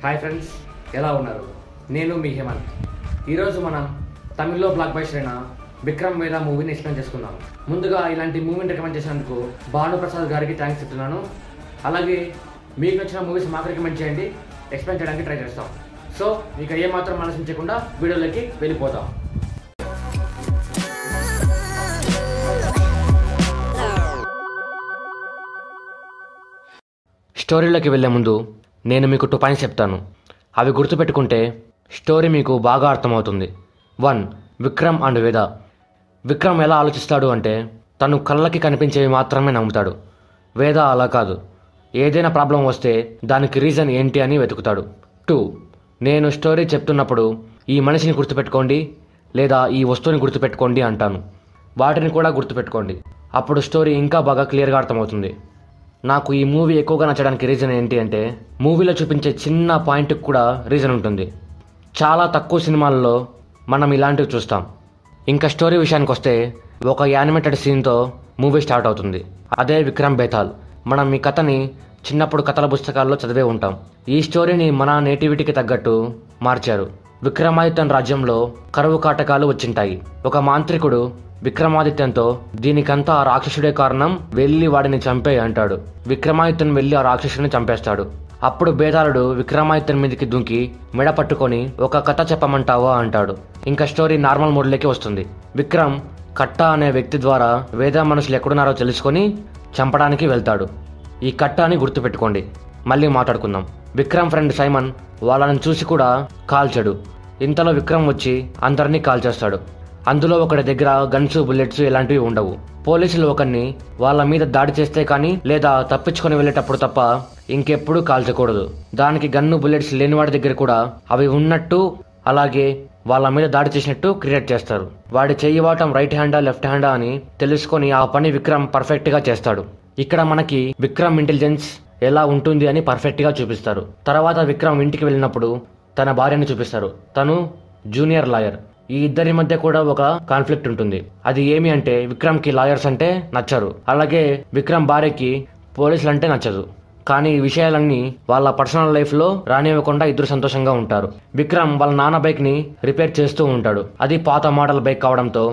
Hi friends, ఎలా ఉన్నారు? నేను మీ హేమంత్. ఈరోజు మనం తమిళ్లో బ్లాక్ బస్టర్ అయిన విక్రమ్ వేద మూవీని ఎక్స్ప్లెయిన్ చేసుకుందాం. ముందుగా ఇలాంటి మూవీని రికమెండ్ చేసినందుకు భానుప్రసాద్ గారికి థ్యాంక్స్ చెప్తున్నాను. అలాగే మీకు నచ్చిన మూవీస్ మాకు రికమెండ్ చేయండి, ఎక్స్ప్లెయిన్ చేయడానికి ట్రై చేస్తాం. సో ఇక ఏమాత్రం ఆలోచించకుండా వీడియోలోకి వెళ్ళిపోతాం. స్టోరీలోకి వెళ్ళే ముందు నేను మీకు 2 పాయింట్స్ చెప్తాను. అవి గుర్తుపెట్టుకుంటే స్టోరీ మీకు బాగా అర్థమవుతుంది. 1. విక్రమ్ అండ్ వేద. విక్రమ్ ఎలా ఆలోచిస్తాడు అంటే తను కళ్ళకి కనిపించేవి మాత్రమే నమ్ముతాడు. వేద అలా కాదు. ఏదైనా ప్రాబ్లం వస్తే దానికి రీజన్ ఏంటి అని వెతుకుతాడు. 2. నేను స్టోరీ చెప్తున్నప్పుడు ఈ మనిషిని గుర్తుపెట్టుకోండి లేదా ఈ వస్తువుని గుర్తుపెట్టుకోండి అంటాను. వాటిని కూడా గుర్తుపెట్టుకోండి. అప్పుడు స్టోరీ ఇంకా బాగా క్లియర్గా అర్థమవుతుంది. నాకు ఈ మూవీ ఎక్కువగా నచ్చడానికి రీజన్ ఏంటి అంటే మూవీలో చూపించే చిన్న పాయింట్కి కూడా రీజన్ ఉంటుంది. చాలా తక్కువ సినిమాల్లో మనం ఇలాంటివి చూస్తాం. ఇంకా స్టోరీ విషయానికి వస్తే ఒక యానిమేటెడ్ సీన్తో మూవీ స్టార్ట్ అవుతుంది. అదే విక్రమ్ బేతాల్. మనం ఈ కథని చిన్నప్పుడు కథల పుస్తకాల్లో చదివే ఉంటాం. ఈ స్టోరీని మన నేటివిటీకి తగ్గట్టు మార్చారు. విక్రమాదిత్యన్ రాజ్యంలో కరువు కాటకాలు వచ్చింటాయి. ఒక మాంత్రికుడు విక్రమాదిత్యంతో దీనికంతా ఆ రాక్షసుడే కారణం, వెళ్ళి వాడిని చంపే అంటాడు. విక్రమాదిత్యన్ వెళ్ళి ఆ రాక్షసుడిని చంపేస్తాడు. అప్పుడు బేతాళుడు విక్రమాదిత్యన్ మీదకి దుంకి మెడ పట్టుకొని ఒక కథ చెప్పమంటావా అంటాడు. ఇంకా స్టోరీ నార్మల్ మోడ్లోకి వస్తుంది. విక్రమ్ కట్ట అనే వ్యక్తి ద్వారా వేద మనుషులు ఎక్కడున్నారో తెలుసుకొని చంపడానికి వెళ్తాడు. ఈ కట్ట అని గుర్తుపెట్టుకోండి. మళ్ళీ మాట్లాడుకుందాం. విక్రమ్ ఫ్రెండ్ సైమన్ వాళ్ళని చూసి కూడా కాల్చాడు. ఇంతలో విక్రమ్ వచ్చి అందరినీ కాల్చేస్తాడు. అందులో ఒకటి దగ్గర గన్స్, బుల్లెట్స్ ఇలాంటివి ఉండవు. పోలీసులు ఒకరిని వాళ్ళ మీద దాడి చేస్తే కానీ లేదా తప్పించుకొని వెళ్ళేటప్పుడు తప్ప ఇంకెప్పుడు కాల్చకూడదు. దానికి గన్ను, బుల్లెట్స్ లేని వాడి దగ్గర కూడా అవి ఉన్నట్టు, అలాగే వాళ్ళ మీద దాడి చేసినట్టు క్రియేట్ చేస్తారు. వాడి చెయ్యి వాటం రైట్ హ్యాండా లెఫ్ట్ హ్యాండా అని తెలుసుకొని ఆ పని విక్రమ్ పర్ఫెక్ట్గా చేస్తాడు. ఇక్కడ మనకి విక్రమ్ ఇంటెలిజెన్స్ ఎలా ఉంటుంది అని పర్ఫెక్ట్గా చూపిస్తారు. తర్వాత విక్రమ్ ఇంటికి వెళ్ళినప్పుడు తన భార్యని చూపిస్తారు. తను జూనియర్ లాయర్. ఈ ఇద్దరి మధ్య కూడా ఒక కాన్ఫ్లిక్ట్ ఉంటుంది. అది ఏమి అంటే విక్రమ్కి లాయర్స్ అంటే నచ్చరు, అలాగే విక్రమ్ భార్యకి పోలీసులు అంటే నచ్చదు. కానీ ఈ విషయాలన్నీ వాళ్ళ పర్సనల్ లైఫ్లో రానివ్వకుండా ఇద్దరు సంతోషంగా ఉంటారు. విక్రమ్ వాళ్ళ నాన్న బైక్ని రిపేర్ చేస్తూ ఉంటాడు. అది పాత మోడల్ బైక్ కావడంతో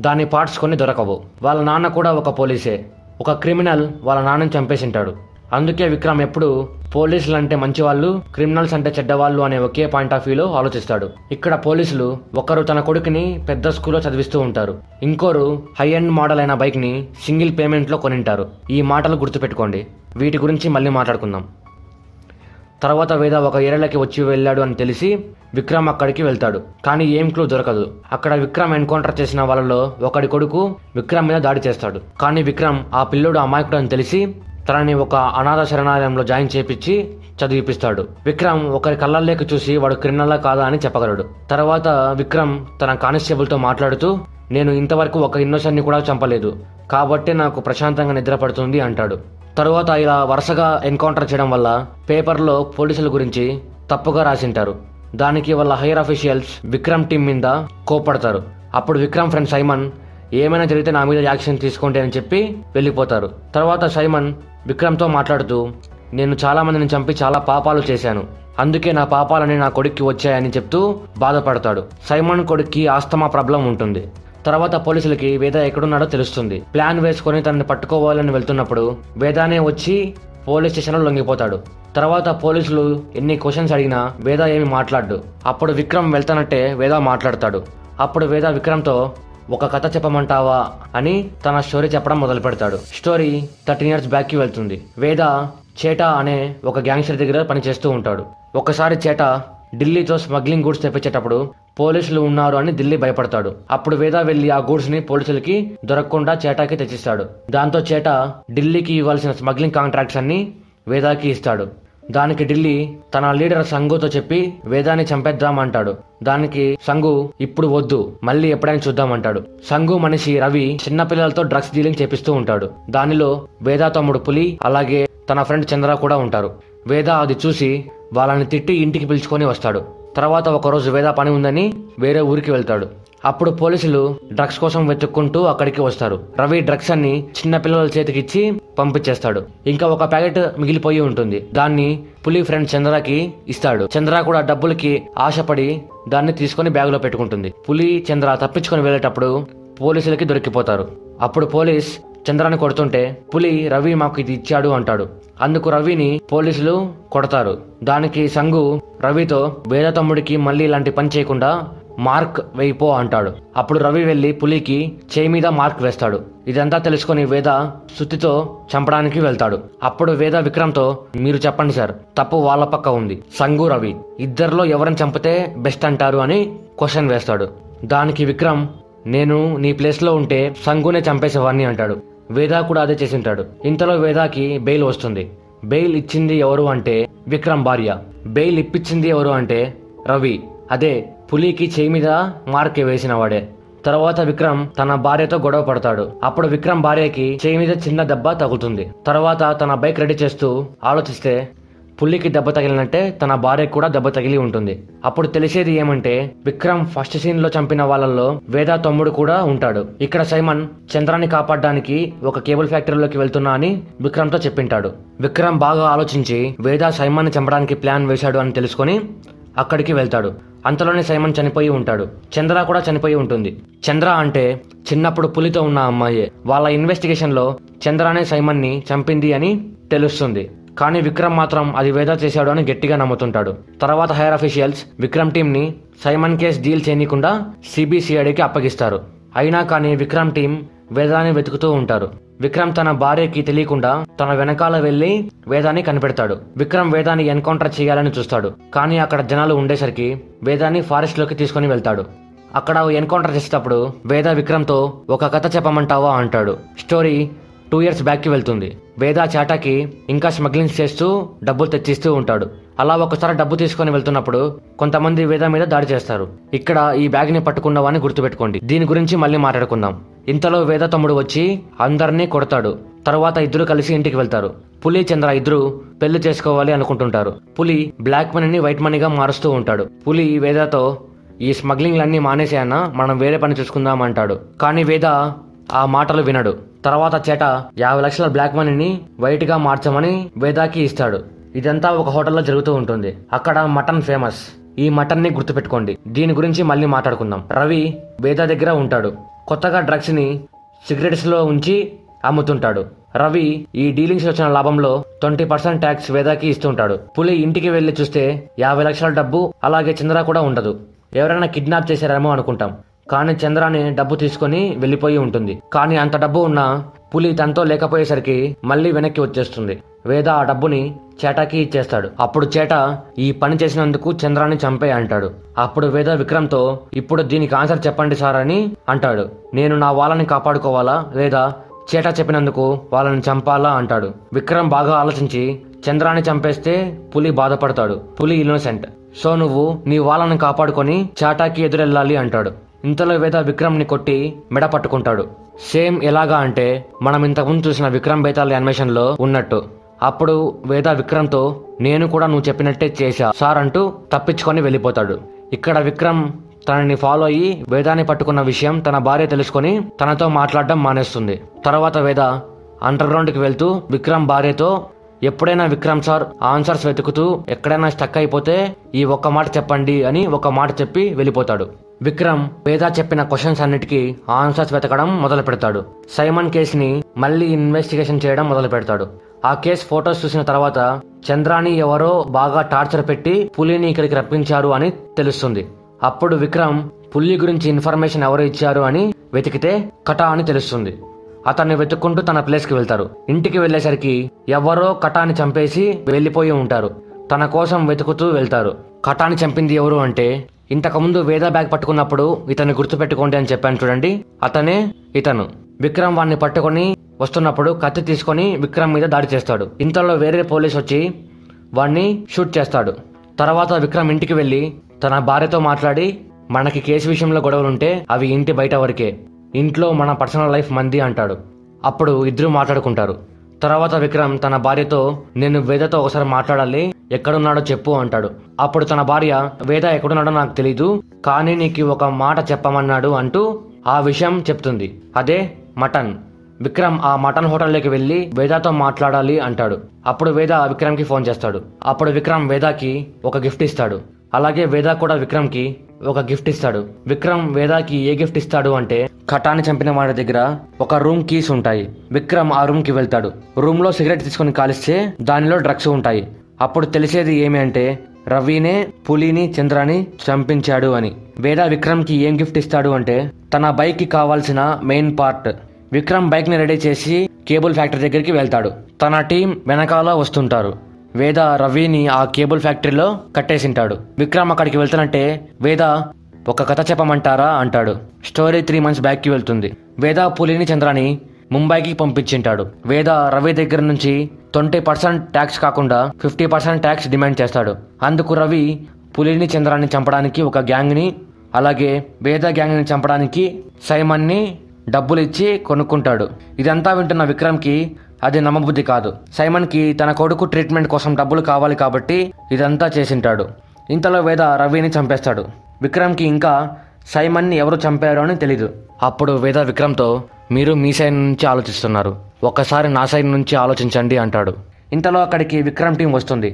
దాని పార్ట్స్ కొన్ని దొరకవు. వాళ్ళ నాన్న కూడా ఒక పోలీసే. ఒక క్రిమినల్ వాళ్ళ నాన్నని చంపేసింటాడు. అందుకే విక్రమ్ ఎప్పుడు పోలీసులు అంటే మంచివాళ్ళు, క్రిమినల్స్ అంటే చెడ్డవాళ్ళు అనే ఒకే పాయింట్ ఆఫ్ వ్యూలో ఆలోచిస్తాడు. ఇక్కడ పోలీసులు ఒకరు తన కొడుకుని పెద్ద స్కూల్లో చదివిస్తూ ఉంటారు, ఇంకోరు హై ఎండ్ మోడల్ అయిన బైక్ని సింగిల్ పేమెంట్లో కొనింటారు. ఈ మాటలు గుర్తుపెట్టుకోండి. వీటి గురించి మళ్ళీ మాట్లాడుకుందాం. తర్వాత వేద ఒక ఏరియాలోకి వచ్చి వెళ్ళాడు అని తెలిసి విక్రమ్ అక్కడికి వెళ్తాడు. కానీ ఏం క్లూ దొరకదు. అక్కడ విక్రమ్ ఎన్కౌంటర్ చేసిన వాళ్ళలో ఒకడి కొడుకు విక్రమ్ మీద దాడి చేస్తాడు. కానీ విక్రమ్ ఆ పిల్లోడు అమాయకుడు అని తెలిసి తనని ఒక అనాథ శరణాలయంలో జాయిన్ చేపించి చదివిపిస్తాడు. విక్రమ్ ఒకరి కళ్ళల్లోకి చూసి వాడు క్రిమినల్లా కాదా అని చెప్పగలడు. తర్వాత విక్రమ్ తన కానిస్టేబుల్తో మాట్లాడుతూ, నేను ఇంతవరకు ఒక ఇన్నోసెంట్ని కూడా చంపలేదు, కాబట్టి నాకు ప్రశాంతంగా నిద్ర పడుతుంది అంటాడు. తరువాత ఇలా వరుసగా ఎన్కౌంటర్ చేయడం వల్ల పేపర్లో పోలీసుల గురించి తప్పుగా రాసింటారు. దానికి వాళ్ళ హైయర్ అఫీషియల్స్ విక్రమ్ టీం మీద కోపడతారు. అప్పుడు విక్రమ్ ఫ్రెండ్ సైమన్ ఏమైనా జరిగితే నా మీద యాక్షన్ తీసుకోండి అని చెప్పి వెళ్ళిపోతారు. తర్వాత సైమన్ విక్రమ్తో మాట్లాడుతూ, నేను చాలా మందిని చంపి చాలా పాపాలు చేశాను, అందుకే నా పాపాలని నా కొడుక్కి వచ్చాయని చెప్తూ బాధపడతాడు. సైమన్ కొడుక్కి ఆస్తమా ప్రాబ్లం ఉంటుంది. తర్వాత పోలీసులకి వేద ఎక్కడున్నాడో తెలుస్తుంది. ప్లాన్ వేసుకొని తనని పట్టుకోవాలని వెళ్తున్నప్పుడు వేదానే వచ్చి పోలీస్ స్టేషన్లో లొంగిపోతాడు. తర్వాత పోలీసులు ఎన్ని క్వశ్చన్స్ అడిగినా వేద ఏమి మాట్లాడు. అప్పుడు విక్రమ్ వెళ్తానంటే వేద మాట్లాడతాడు. అప్పుడు వేద విక్రమ్తో ఒక కథ చెప్పమంటావా అని తన స్టోరీ చెప్పడం మొదలు పెడతాడు. స్టోరీ 13 years బ్యాక్కి వెళ్తుంది. వేద చేటా అనే ఒక గ్యాంగ్స్టర్ దగ్గర పనిచేస్తూ ఉంటాడు. ఒకసారి చేటా ఢిల్లీతో స్మగ్లింగ్ గూడ్స్ తెప్పించేటప్పుడు పోలీసులు ఉన్నారు అని ఢిల్లీ భయపడతాడు. అప్పుడు వేద వెళ్ళి ఆ గూడ్స్ ని పోలీసులకి దొరకకుండా చేటాకి తెచ్చిస్తాడు. దాంతో చేటా ఢిల్లీకి ఇవ్వాల్సిన స్మగ్లింగ్ కాంట్రాక్ట్స్ అన్ని వేదాకి ఇస్తాడు. దానికి ఢిల్లీ తన లీడర్ సంగుతో చెప్పి వేదాన్ని చంపేద్దామంటాడు. దానికి సంగు ఇప్పుడు వద్దు, మళ్ళీ ఎప్పుడైనా చూద్దామంటాడు. సంగు మనిషి రవి చిన్నపిల్లలతో డ్రగ్స్ డీలింగ్ చేపిస్తూ ఉంటాడు. దానిలో వేద తమ్ముడు పులి, అలాగే తన ఫ్రెండ్ చంద్ర కూడా ఉంటారు. వేద అది చూసి వాళ్ళని తిట్టి ఇంటికి పిలుచుకొని వస్తాడు. తర్వాత ఒకరోజు వేద పని ఉందని వేరే ఊరికి వెళ్తాడు. అప్పుడు పోలీసులు డ్రగ్స్ కోసం వెతుక్కుంటూ అక్కడికి వస్తారు. రవి డ్రగ్స్ అన్ని చిన్న పిల్లల చేతికిచ్చి పంపించేస్తాడు. ఇంకా ఒక ప్యాకెట్ మిగిలిపోయి ఉంటుంది. దాన్ని పులి ఫ్రెండ్ చంద్రకి ఇస్తాడు. చంద్ర కూడా డబ్బులకి ఆశపడి దాన్ని తీసుకొని బ్యాగులో పెట్టుకుంటుంది. పులి చంద్ర తప్పించుకొని వెళ్ళేటప్పుడు పోలీసులకి దొరికిపోతారు. అప్పుడు పోలీస్ చంద్రాన్ని కొడుతుంటే పులి రవి మాకు ఇది ఇచ్చాడు అంటాడు. అందుకు రవిని పోలీసులు కొడతారు. దానికి సంగు రవితో వేద తమ్ముడికి మళ్ళీ ఇలాంటి పని చేయకుండా మార్క్ వేయిపో అంటాడు. అప్పుడు రవి వెళ్లి పులికి చేయి మీద మార్క్ వేస్తాడు. ఇదంతా తెలుసుకొని వేద సుత్తితో చంపడానికి వెళ్తాడు. అప్పుడు వేద విక్రమ్తో మీరు చెప్పండి సార్, తప్పు వాళ్ళ పక్క ఉంది. సంగు రవి ఇద్దరిలో ఎవరిని చంపితే బెస్ట్ అంటారు అని క్వశ్చన్ వేస్తాడు. దానికి విక్రమ్ నేను నీ ప్లేస్ లో ఉంటే సంగునే చంపేసేవాడిని అంటాడు. వేద కూడా అదే చేసింటాడు. ఇంతలో వేదాకి బెయిల్ వస్తుంది. బెయిల్ ఇచ్చింది ఎవరు అంటే విక్రమ్ భార్య. బెయిల్ ఇప్పించింది ఎవరు అంటే రవి, అదే పులికి చేయి మీద మార్క్ వేసిన వాడే. తర్వాత విక్రమ్ తన భార్యతో గొడవ పడతాడు. అప్పుడు విక్రమ్ భార్యకి చేయి మీద చిన్న దెబ్బ తగులుతుంది. తర్వాత తన బైక్ రెడీ చేస్తూ ఆలోచిస్తే పులికి దెబ్బ తగిలినట్టే తన భార్యకు కూడా దెబ్బ తగిలి ఉంటుంది. అప్పుడు తెలిసేది ఏమంటే విక్రమ్ ఫస్ట్ సీన్ లో చంపిన వాళ్ళల్లో వేద తమ్ముడు కూడా ఉంటాడు. ఇక్కడ సైమన్ చంద్రాన్ని కాపాడడానికి ఒక కేబుల్ ఫ్యాక్టరీలోకి వెళ్తున్నా అని విక్రమ్ తో చెప్పింటాడు. విక్రమ్ బాగా ఆలోచించి వేద సైమన్ ని చంపడానికి ప్లాన్ వేశాడు అని తెలుసుకొని అక్కడికి వెళ్తాడు. అంతలోనే సైమన్ చనిపోయి ఉంటాడు. చంద్ర కూడా చనిపోయి ఉంటుంది. చంద్ర అంటే చిన్నప్పుడు పులితో ఉన్న అమ్మాయే. వాళ్ళ ఇన్వెస్టిగేషన్ లో చంద్రనే సైమన్ ని చంపింది అని తెలుస్తుంది. కానీ విక్రమ్ మాత్రం అది వేద చేశాడు అని గట్టిగా నమ్ముతుంటాడు. తర్వాత హైర్ అఫీషియల్స్ విక్రమ్ టీం ని సైమన్ కేస్ డీల్ చేయనీయకుండా సిబిసిఐడికి అప్పగిస్తారు. అయినా కానీ విక్రమ్ టీం వేదాన్ని వెతుకుతూ ఉంటారు. విక్రమ్ తన భార్యకి తెలియకుండా తన వెనకాల వెళ్లి వేదాన్ని కనిపెడతాడు. విక్రమ్ వేదాన్ని ఎన్కౌంటర్ చేయాలని చూస్తాడు. కానీ అక్కడ జనాలు ఉండేసరికి వేదాన్ని ఫారెస్ట్ లోకి తీసుకుని వెళ్తాడు. అక్కడ ఎన్కౌంటర్ చేసేటప్పుడు వేద విక్రమ్తో ఒక కథ చెప్పమంటావా అంటాడు. స్టోరీ 2 years బ్యాక్ కి వెళ్తుంది. వేద చాటాకి ఇంకా స్మగ్లింగ్ చేస్తూ డబ్బులు తెచ్చిస్తూ ఉంటాడు. అలా ఒకసారి డబ్బు తీసుకొని వెళ్తున్నప్పుడు కొంతమంది వేద మీద దాడి చేస్తారు. ఇక్కడ ఈ బ్యాగ్ ని పట్టుకున్నవాని గుర్తుపెట్టుకోండి. దీని గురించి మళ్ళీ మాట్లాడుకుందాం. ఇంతలో వేద తమ్ముడు వచ్చి అందరినీ కొడతాడు. తర్వాత ఇద్దరు కలిసి ఇంటికి వెళ్తారు. పులి చంద్ర ఇద్దరు పెళ్లి చేసుకోవాలి అనుకుంటుంటారు. పులి బ్లాక్ మనీని వైట్ మనీగా మారుస్తూ ఉంటాడు. పులి వేదతో ఈ స్మగ్లింగ్లన్నీ మానేసేయన్నా, మనం వేరే పని చూసుకుందాం అంటాడు. కానీ వేద ఆ మాటలు వినడు. తర్వాత చేట 50 లక్షల బ్లాక్ మనీని వైట్ గా మార్చమని వేదాకి ఇస్తాడు. ఇదంతా ఒక హోటల్లో జరుగుతూ ఉంటుంది. అక్కడ మటన్ ఫేమస్. ఈ మటన్ ని గుర్తుపెట్టుకోండి. దీని గురించి మళ్ళీ మాట్లాడుకుందాం. రవి వేద దగ్గర ఉంటాడు. కొత్తగా డ్రగ్స్ ని సిగరెట్స్ లో ఉంచి అమ్ముతుంటాడు. రవి ఈ డీలింగ్స్ వచ్చిన లాభంలో 20% ట్యాక్స్ వేదాకి ఇస్తుంటాడు. పులి ఇంటికి వెళ్లి చూస్తే 50 లక్షల డబ్బు అలాగే చంద్ర కూడా ఉండదు. ఎవరైనా కిడ్నాప్ చేశారేమో అనుకుంటాం. కానీ చంద్రాని డబ్బు తీసుకొని వెళ్లిపోయి ఉంటుంది. కానీ అంత డబ్బు ఉన్న పులి తనతో లేకపోయేసరికి మళ్ళీ వెనక్కి వచ్చేస్తుంది. వేద ఆ డబ్బుని చేటాకి ఇచ్చేస్తాడు. అప్పుడు చేట ఈ పని చేసినందుకు చంద్రాన్ని చంపే అంటాడు. అప్పుడు వేద విక్రమ్తో ఇప్పుడు దీనికి ఆన్సర్ చెప్పండి సార్ అని అంటాడు. నేను నా వాళ్ళని కాపాడుకోవాలా లేదా చేట చెప్పినందుకు వాళ్ళని చంపాలా అంటాడు. విక్రమ్ బాగా ఆలోచించి చంద్రాన్ని చంపేస్తే పులి బాధపడతాడు. పులి ఇన్నోసెంట్, సో నువ్వు నీ వాళ్ళని కాపాడుకొని చాటాకి ఎదురెళ్ళాలి అంటాడు. ఇంతలో వేద విక్రమ్ ని కొట్టి మెడ పట్టుకుంటాడు. సేమ్ ఎలాగా అంటే మనం ఇంతకుముందు చూసిన విక్రమ్ బేతాళ్ యానిమేషన్ లో ఉన్నట్టు. అప్పుడు వేద విక్రమ్తో నేను కూడా నువ్వు చెప్పినట్టే చేశా సార్ అంటూ తప్పించుకొని వెళ్ళిపోతాడు. ఇక్కడ విక్రమ్ తనని ఫాలో అయ్యి వేదాన్ని పట్టుకున్న విషయం తన భార్య తెలుసుకొని తనతో మాట్లాడడం మానేస్తుంది. తర్వాత వేద అండర్ గ్రౌండ్ కి వెళ్తూ విక్రమ్ భార్యతో ఎప్పుడైనా విక్రమ్ సార్ ఆన్సర్స్ వెతుకుతూ ఎక్కడైనా స్టక్ అయిపోతే ఈ ఒక్క మాట చెప్పండి అని ఒక మాట చెప్పి వెళ్ళిపోతాడు. విక్రమ్ వేద చెప్పిన క్వశ్చన్స్ అన్నిటికీ ఆన్సర్స్ వెతకడం మొదలు పెడతాడు. సైమన్ కేసుని మళ్ళీ ఇన్వెస్టిగేషన్ చేయడం మొదలు పెడతాడు. ఆ కేసు ఫొటోస్ చూసిన తర్వాత చంద్రాని ఎవరో బాగా టార్చర్ పెట్టి పులిని ఇక్కడికి రప్పించారు అని తెలుస్తుంది. అప్పుడు విక్రమ్ పులి గురించి ఇన్ఫర్మేషన్ ఎవరు ఇచ్చారు అని వెతికితే కటా అని తెలుస్తుంది. అతన్ని వెతుక్కుంటూ తన ప్లేస్ కి వెళ్తారు. ఇంటికి వెళ్లేసరికి ఎవరో కటాని చంపేసి వెళ్లిపోయి ఉంటారు. తన కోసం వెతుకుతూ వెళ్తారు. కటాని చంపింది ఎవరు అంటే ఇంతకుముందు వేద బ్యాగ్ పట్టుకున్నప్పుడు ఇతన్ని గుర్తుపెట్టుకోండి అని చెప్పాను చూడండి, అతనే ఇతను. విక్రమ్ వాడిని పట్టుకొని వస్తున్నప్పుడు కత్తి తీసుకొని విక్రమ్ మీద దాడి చేస్తాడు. ఇంతలో వేరే పోలీస్ వచ్చి వాడిని షూట్ చేస్తాడు. తర్వాత విక్రమ్ ఇంటికి వెళ్లి తన భార్యతో మాట్లాడి మనకి కేసు విషయంలో గొడవలుంటే అవి ఇంటి బయట వరకే, ఇంట్లో మన పర్సనల్ లైఫ్ మంది అంటాడు. అప్పుడు ఇద్దరు మాట్లాడుకుంటారు. తర్వాత విక్రమ్ తన భార్యతో నేను వేదతో ఒకసారి మాట్లాడాలి, ఎక్కడున్నాడో చెప్పు అంటాడు. అప్పుడు తన భార్య వేద ఎక్కడున్నాడో నాకు తెలీదు, కానీ నీకు ఒక మాట చెప్పమన్నాడు అంటూ ఆ విషయం చెప్తుంది. అదే మటన్. విక్రమ్ ఆ మటన్ హోటల్లోకి వెళ్లి వేదాతో మాట్లాడాలి అంటాడు. అప్పుడు వేద విక్రమ్కి ఫోన్ చేస్తాడు. అప్పుడు విక్రమ్ వేదాకి ఒక గిఫ్ట్ ఇస్తాడు. అలాగే వేద కూడా విక్రమ్కి ఒక గిఫ్ట్ ఇస్తాడు. విక్రమ్ వేదాకి ఏ గిఫ్ట్ ఇస్తాడు అంటే కటాని చంపిన వాడి దగ్గర ఒక రూమ్ కీస్ ఉంటాయి. విక్రమ్ ఆ రూమ్ కి వెళ్తాడు. రూమ్ లో సిగరెట్ తీసుకుని కాలిస్తే దానిలో డ్రగ్స్ ఉంటాయి. అప్పుడు తెలిసేది ఏమి అంటే రవినే పులిని చంద్రాని చంపించాడు అని. వేద విక్రమ్ కి ఏం గిఫ్ట్ ఇస్తాడు అంటే తన బైక్ కి కావాల్సిన మెయిన్ పార్ట్. విక్రమ్ బైక్ ని రెడీ చేసి కేబుల్ ఫ్యాక్టరీ దగ్గరికి వెళ్తాడు. తన టీం వెనకాల వస్తుంటారు. వేద రవిని ఆ కేబుల్ ఫ్యాక్టరీలో కట్టేసింటాడు. విక్రమ్ అక్కడికి వెళ్తానంటే వేద ఒక కథ చెప్పమంటారా అంటాడు. స్టోరీ 3 months బ్యాక్ కి వెళ్తుంది. వేద పులిని చంద్రాని ముంబైకి పంపించింటాడు. వేద రవి దగ్గర నుంచి 20% ట్యాక్స్ కాకుండా 50% ట్యాక్స్ డిమాండ్ చేస్తాడు. అందుకు రవి పులిని చంద్రాన్ని చంపడానికి ఒక గ్యాంగ్ ని, అలాగే వేద గ్యాంగ్ ని చంపడానికి సైమన్ ని డబ్బులు ఇచ్చి కొనుక్కుంటాడు. ఇదంతా వింటున్న విక్రమ్ కి అది నమ్మబుద్ధి కాదు. సైమన్ కి తన కొడుకు ట్రీట్మెంట్ కోసం డబ్బులు కావాలి కాబట్టి ఇదంతా చేసింటాడు. ఇంతలో వేద రవిని చంపేస్తాడు. విక్రమ్ కి ఇంకా సైమన్ ని ఎవరు చంపారో అని తెలీదు. అప్పుడు వేద విక్రమ్తో మీరు మీ సైడ్ నుంచి ఆలోచిస్తున్నారు, ఒక్కసారి నా సైడ్ నుంచి ఆలోచించండి అంటాడు. ఇంతలో అక్కడికి విక్రమ్ టీం వస్తుంది.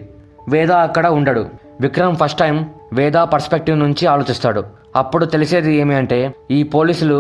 వేద అక్కడ ఉండడు. విక్రమ్ ఫస్ట్ టైం వేద పర్స్పెక్టివ్ నుంచి ఆలోచిస్తాడు. అప్పుడు తెలిసేది ఏమి అంటే ఈ పోలీసులు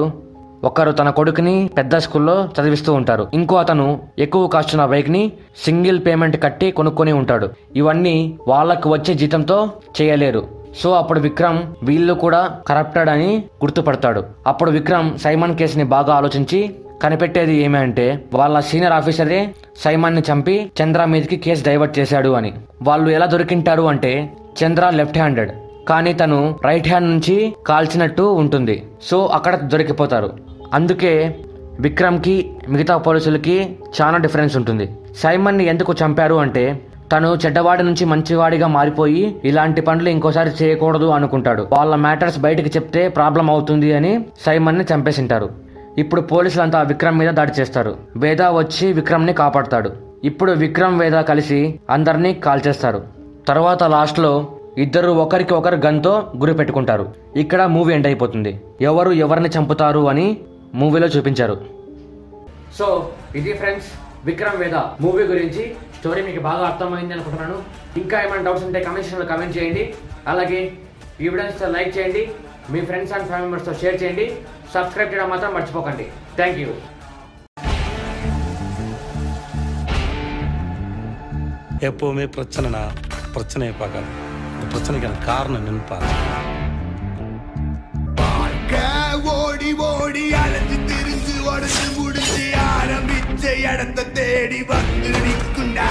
ఒకరు తన కొడుకుని పెద్ద స్కూల్లో చదివిస్తూ ఉంటారు. ఇంకో అతను ఎక్కువ కాస్ట్ ఉన్న బైక్ ని సింగిల్ పేమెంట్ కట్టి కొనుక్కొని ఉంటాడు. ఇవన్నీ వాళ్ళకు వచ్చే జీతంతో చేయలేరు. సో అప్పుడు విక్రమ్ వీళ్ళు కూడా కరప్టెడ్ అని గుర్తుపడతాడు. అప్పుడు విక్రమ్ సైమన్ కేసుని బాగా ఆలోచించి కనిపెట్టేది ఏమి అంటే వాళ్ళ సీనియర్ ఆఫీసరే సైమన్ ని చంపి చంద్ర మీదకి కేసు డైవర్ట్ చేశాడు అని. వాళ్ళు ఎలా దొరికింటారు అంటే చంద్ర లెఫ్ట్ హ్యాండెడ్ కానీ తను రైట్ హ్యాండ్ నుంచి కాల్చినట్టు ఉంటుంది. సో అక్కడ దొరికిపోతారు. అందుకే విక్రమ్ కి మిగతా పోలీసులకి చాలా డిఫరెన్స్ ఉంటుంది. సైమన్ ని ఎందుకు చంపారు అంటే తను చెడ్డవాడి నుంచి మంచివాడిగా మారిపోయి ఇలాంటి పనులు ఇంకోసారి చేయకూడదు అనుకుంటాడు. వాళ్ళ మ్యాటర్స్ బయటికి చెప్తే ప్రాబ్లం అవుతుంది అని సైమన్ ని చంపేసింటారు. ఇప్పుడు పోలీసులంతా విక్రమ్ మీద దాడి చేస్తారు. వేద వచ్చి విక్రమ్ ని కాపాడతాడు. ఇప్పుడు విక్రమ్ వేద కలిసి అందరినీ కాల్చేస్తారు. తర్వాత లాస్ట్ లో ఇద్దరు ఒకరికి ఒకరు గన్తో గురి పెట్టుకుంటారు. ఇక్కడ మూవీ ఎండ్ అయిపోతుంది. ఎవరు ఎవరిని చంపుతారు అని మూవీలో చూపించారు. సో ఇది ఫ్రెండ్స్ విక్రమ్ వేద మూవీ గురించి స్టోరీ మీకు బాగా అర్థమైంది అనుకుంటున్నాను. ఇంకా ఏమైనా డౌట్స్ ఉంటే కామెంట్ సెక్షన్లో కామెంట్ చేయండి. అలాగే ఈ వీడియోస్తో లైక్ చేయండి, మీ ఫ్రెండ్స్ అండ్ ఫ్యామిలీ మెంబర్స్తో షేర్ చేయండి. సబ్స్క్రైబ్ చేయడం మాత్రం మర్చిపోకండి. Thank you. எப்போவுமே பிரச்சனைனா பிரச்சனையை பார்க்காது, இந்த பிரச்சனைக்கான காரணம் நினைப்பாரு. ஓடி ஓடி அலைஞ்சு திரிஞ்சு உடச்சு முடிச்சு ஆரம்பிச்ச இடத்தை தேடி வந்து நிற்குண்டா.